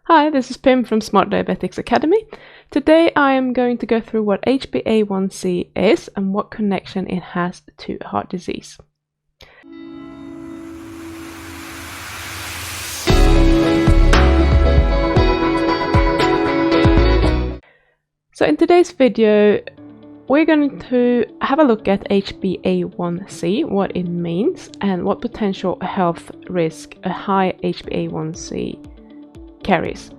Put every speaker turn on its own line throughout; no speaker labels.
Hi, this is Pim from Smart Diabetics Academy. Today I am going to go through what HbA1c is and what connection it has to heart disease. So in today's video, we're going to have a look at HbA1c, what it means, and what potential health risk a high HbA1c carries.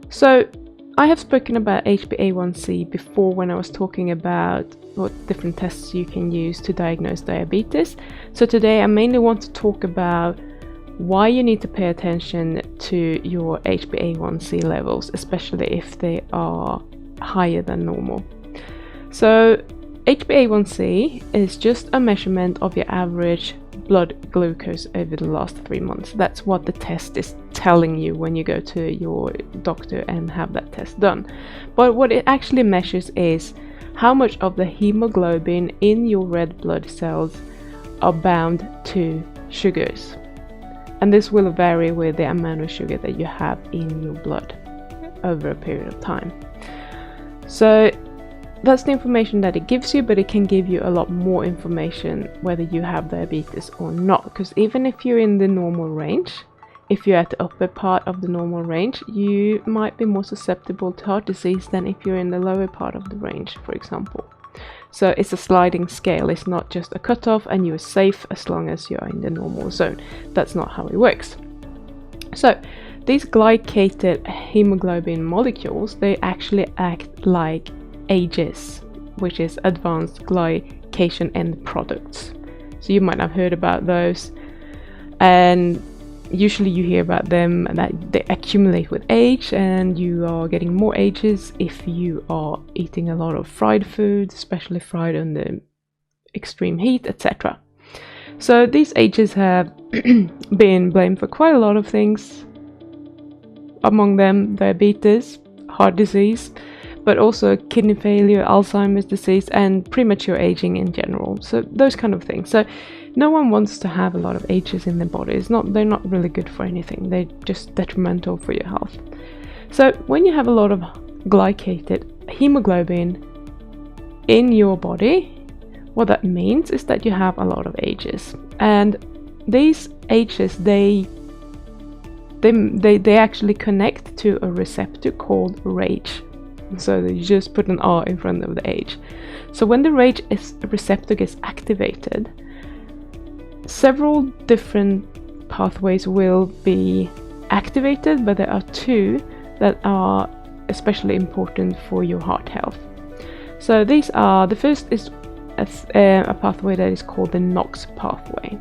So I have spoken about HbA1c before when I was talking about what different tests you can use to diagnose diabetes. So today I mainly want to talk about why you need to pay attention to your HbA1c levels, especially if they are higher than normal. So HbA1c is just a measurement of your average blood glucose over the last 3 months. That's what the test is telling you when you go to your doctor and have that test done. But what it actually measures is how much of the hemoglobin in your red blood cells are bound to sugars. And this will vary with the amount of sugar that you have in your blood over a period of time. So that's the information that it gives you, but it can give you a lot more information whether you have diabetes or not. Because even if you're in the normal range, if you're at the upper part of the normal range, you might be more susceptible to heart disease than if you're in the lower part of the range, for example. So it's a sliding scale. It's not just a cutoff and you're safe as long as you're in the normal zone. That's not how it works. So these glycated hemoglobin molecules, they actually act like AGEs, which is advanced glycation end products. So you might have heard about those, and usually you hear about them that they accumulate with age, and you are getting more AGEs if you are eating a lot of fried food, especially fried under extreme heat, etc. So these AGEs have been blamed for quite a lot of things, among them diabetes, heart disease, but also kidney failure, Alzheimer's disease, and premature aging in general. So those kind of things. So no one wants to have a lot of AGEs in their body. They're not really good for anything. They're just detrimental for your health. So when you have a lot of glycated hemoglobin in your body, what that means is that you have a lot of AGEs. And these AGEs, they actually connect to a receptor called RAGE. So you just put an R in front of the H. So when the RAGE receptor gets activated, several different pathways will be activated, but there are two that are especially important for your heart health. So these are, the first is a pathway that is called the NOX Pathway.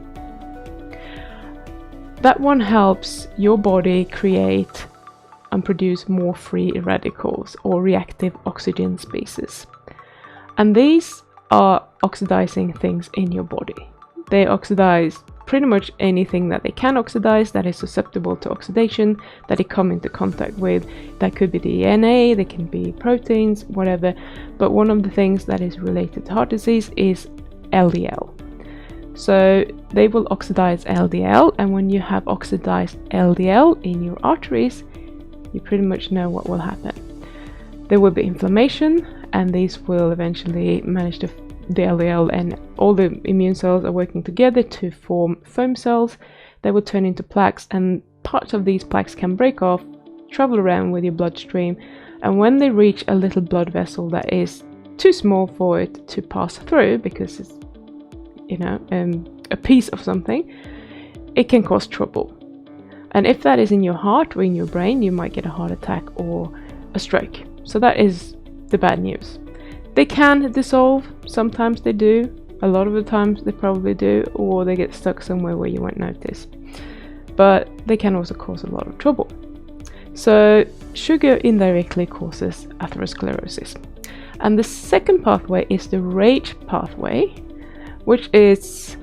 That one helps your body create and produce more free radicals or reactive oxygen species. And these are oxidizing things in your body. They oxidize pretty much anything that they can oxidize that is susceptible to oxidation, that they come into contact with. That could be DNA, they can be proteins, whatever. But one of the things that is related to heart disease is LDL. So they will oxidize LDL, and when you have oxidized LDL in your arteries, you pretty much know what will happen. There will be inflammation, and these will eventually manage to, the LDL and all the immune cells are working together to form foam cells. They will turn into plaques, and parts of these plaques can break off, travel around with your bloodstream, and when they reach a little blood vessel that is too small for it to pass through, because it's, a piece of something, it can cause trouble. And if that is in your heart or in your brain, you might get a heart attack or a stroke. So that is the bad news. They can dissolve, sometimes they do, a lot of the times they probably do, or they get stuck somewhere where you won't notice. But they can also cause a lot of trouble. So sugar indirectly causes atherosclerosis. And the second pathway is the RAGE pathway, which is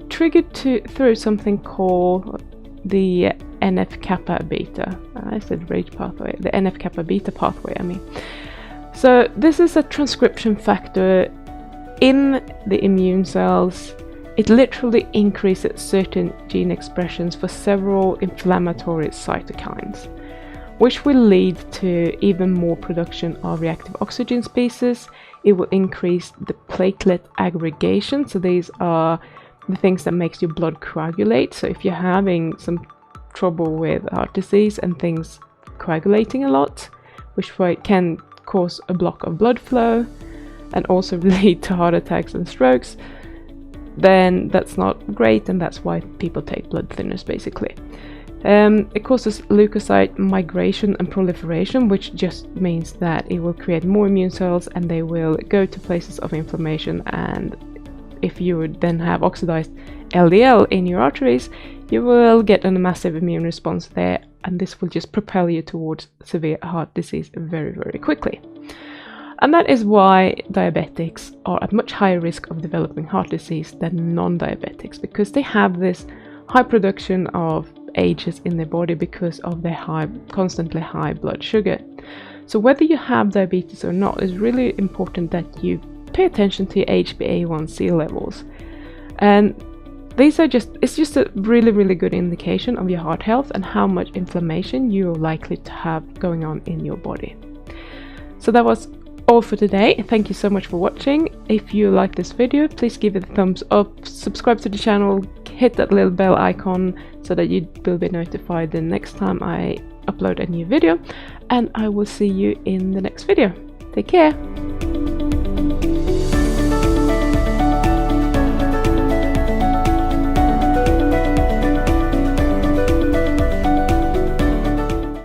triggered through something called the NF-kappa beta. I said RAGE pathway, the NF-kappa beta pathway, I mean. So this is a transcription factor in the immune cells. It literally increases certain gene expressions for several inflammatory cytokines. which will lead to even more production of reactive oxygen species. It will increase the platelet aggregation. So these are the things that makes your blood coagulate. So if you're having some trouble with heart disease and things coagulating a lot, which can cause a block of blood flow and also lead to heart attacks and strokes, then that's not great, and that's why people take blood thinners basically. It causes leukocyte migration and proliferation, which just means that it will create more immune cells and they will go to places of inflammation, and if you would then have oxidized LDL in your arteries, you will get a massive immune response there, and this will just propel you towards severe heart disease very, very quickly. And that is why diabetics are at much higher risk of developing heart disease than non-diabetics, because they have this high production of AGEs in their body because of their constantly high blood sugar. So whether you have diabetes or not, it's really important that you pay attention to your HbA1c levels. And it's just a really, really good indication of your heart health and how much inflammation you're likely to have going on in your body. So that was all for today. Thank you so much for watching. If you like this video, please give it a thumbs up, subscribe to the channel, hit that little bell icon so that you will be notified the next time I upload a new video, and I will see you in the next video. Take care.